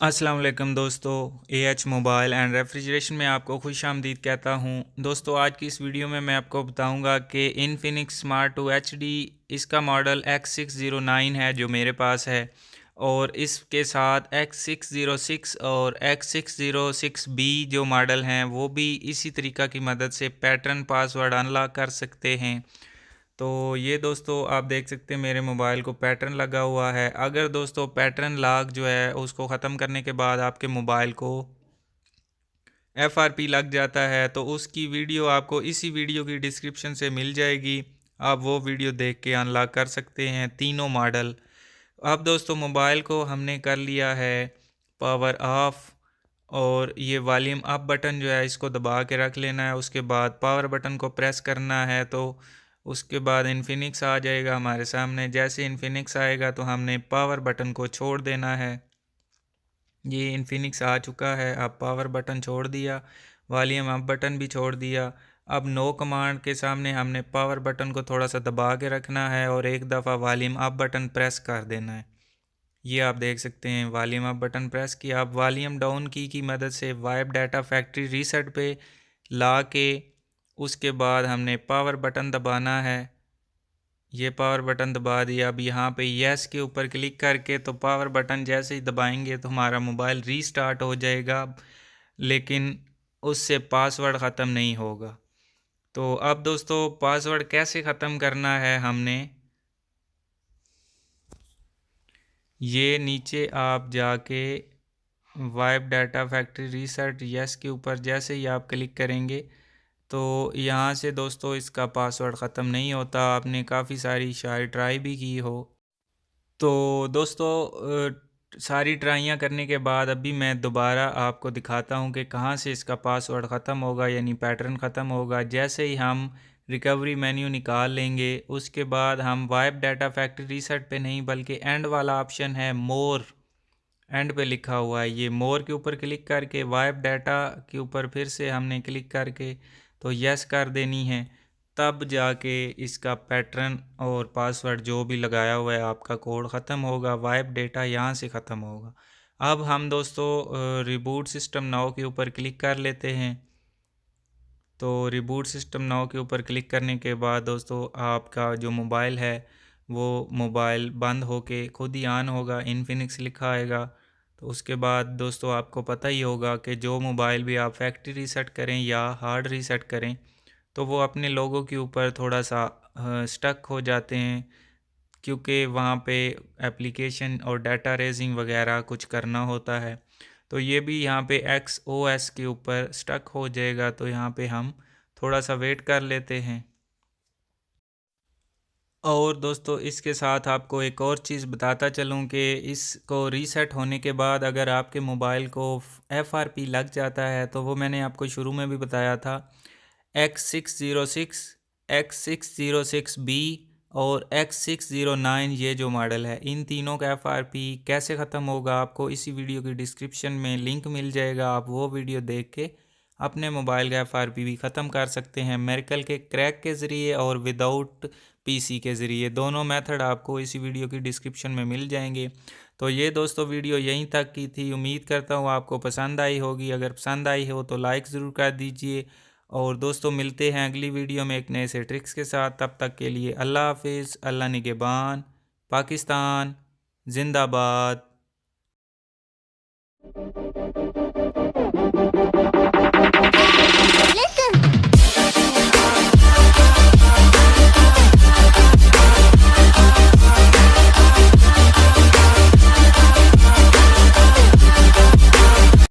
अस्सलाम वालेकुम दोस्तों। एएच मोबाइल एंड रेफ्रिजरेशन में आपको खुशामदीद कहता हूं। दोस्तों, आज की इस वीडियो में मैं आपको बताऊंगा कि इन्फिनिक्स स्मार्ट 2 एचडी इसका मॉडल X609 है जो मेरे पास है, और इसके साथ X606 और X606B जो मॉडल हैं वो भी इसी तरीक़ा की मदद से पैटर्न पासवर्ड अनलॉक कर सकते हैं। तो ये दोस्तों आप देख सकते हैं मेरे मोबाइल को पैटर्न लगा हुआ है। अगर दोस्तों पैटर्न लॉक जो है उसको ख़त्म करने के बाद आपके मोबाइल को FRP लग जाता है तो उसकी वीडियो आपको इसी वीडियो की डिस्क्रिप्शन से मिल जाएगी। आप वो वीडियो देख के अनलॉक कर सकते हैं तीनों मॉडल। अब दोस्तों मोबाइल को हमने कर लिया है पावर ऑफ, और ये वॉल्यूम अप बटन जो है इसको दबा के रख लेना है। उसके बाद पावर बटन को प्रेस करना है तो उसके बाद इन्फिनिक्स आ जाएगा हमारे सामने। जैसे इन्फिनिक्स आएगा तो हमने पावर बटन को छोड़ देना है। ये इन्फिनिक्स आ चुका है। अब पावर बटन छोड़ दिया, वॉल्यूम अप बटन भी छोड़ दिया। अब नो कमांड के सामने हमने पावर बटन को थोड़ा सा दबा के रखना है और एक दफ़ा वॉल्यूम अप बटन प्रेस कर देना है। ये आप देख सकते हैं वॉल्यूम अप बटन प्रेस किया। अब वॉल्यूम डाउन की मदद से वाइप डाटा फैक्ट्री रीसेट पे ला के उसके बाद हमने पावर बटन दबाना है। ये पावर बटन दबा दिया। अब यहाँ पे यस के ऊपर क्लिक करके तो पावर बटन जैसे ही दबाएंगे तो हमारा मोबाइल रीस्टार्ट हो जाएगा, लेकिन उससे पासवर्ड ख़त्म नहीं होगा। तो अब दोस्तों पासवर्ड कैसे ख़त्म करना है, हमने ये नीचे आप जाके wipe data factory reset yes के ऊपर जैसे ही आप क्लिक करेंगे तो यहाँ से दोस्तों इसका पासवर्ड ख़त्म नहीं होता। आपने काफ़ी सारी शायद ट्राई भी की हो। तो दोस्तों सारी ट्राइयाँ करने के बाद अभी मैं दोबारा आपको दिखाता हूँ कि कहाँ से इसका पासवर्ड ख़त्म होगा, यानी पैटर्न ख़त्म होगा। जैसे ही हम रिकवरी मेन्यू निकाल लेंगे उसके बाद हम वाइप डाटा फैक्ट्री रीसेट पे नहीं बल्कि एंड वाला ऑप्शन है मोर, एंड पे लिखा हुआ है, ये मोर के ऊपर क्लिक करके वाइप डाटा के ऊपर फिर से हमने क्लिक करके तो यस कर देनी है। तब जाके इसका पैटर्न और पासवर्ड जो भी लगाया हुआ है आपका कोड ख़त्म होगा, वाइप डाटा यहाँ से ख़त्म होगा। अब हम दोस्तों रिबूट सिस्टम नाउ के ऊपर क्लिक कर लेते हैं। तो रिबूट सिस्टम नाउ के ऊपर क्लिक करने के बाद दोस्तों आपका जो मोबाइल है वो मोबाइल बंद होके खुद ही ऑन होगा, इन्फिनिक्स लिखा आएगा। तो उसके बाद दोस्तों आपको पता ही होगा कि जो मोबाइल भी आप फैक्ट्री रीसेट करें या हार्ड रीसेट करें तो वो अपने लोगों के ऊपर थोड़ा सा स्टक हो जाते हैं, क्योंकि वहाँ पे एप्लीकेशन और डाटा रेजिंग वगैरह कुछ करना होता है। तो ये भी यहाँ पे XOS के ऊपर स्टक हो जाएगा। तो यहाँ पे हम थोड़ा सा वेट कर लेते हैं। और दोस्तों इसके साथ आपको एक और चीज़ बताता चलूँ कि इसको रीसेट होने के बाद अगर आपके मोबाइल को FRP लग जाता है तो वो मैंने आपको शुरू में भी बताया था, X606, X606B और X609 ये जो मॉडल है, इन तीनों का FRP कैसे ख़त्म होगा आपको इसी वीडियो की डिस्क्रिप्शन में लिंक मिल जाएगा। आप वो वीडियो देख के अपने मोबाइल का FRP भी ख़त्म कर सकते हैं मेरेकल के क्रैक के ज़रिए और विदाउट PC के ज़रिए। दोनों मेथड आपको इसी वीडियो की डिस्क्रिप्शन में मिल जाएंगे। तो ये दोस्तों वीडियो यहीं तक की थी। उम्मीद करता हूँ आपको पसंद आई होगी। अगर पसंद आई हो तो लाइक ज़रूर कर दीजिए। और दोस्तों मिलते हैं अगली वीडियो में एक नए से ट्रिक्स के साथ। तब तक के लिए अल्लाह हाफिज़। अल्लाह निगहबान। पाकिस्तान जिंदाबाद।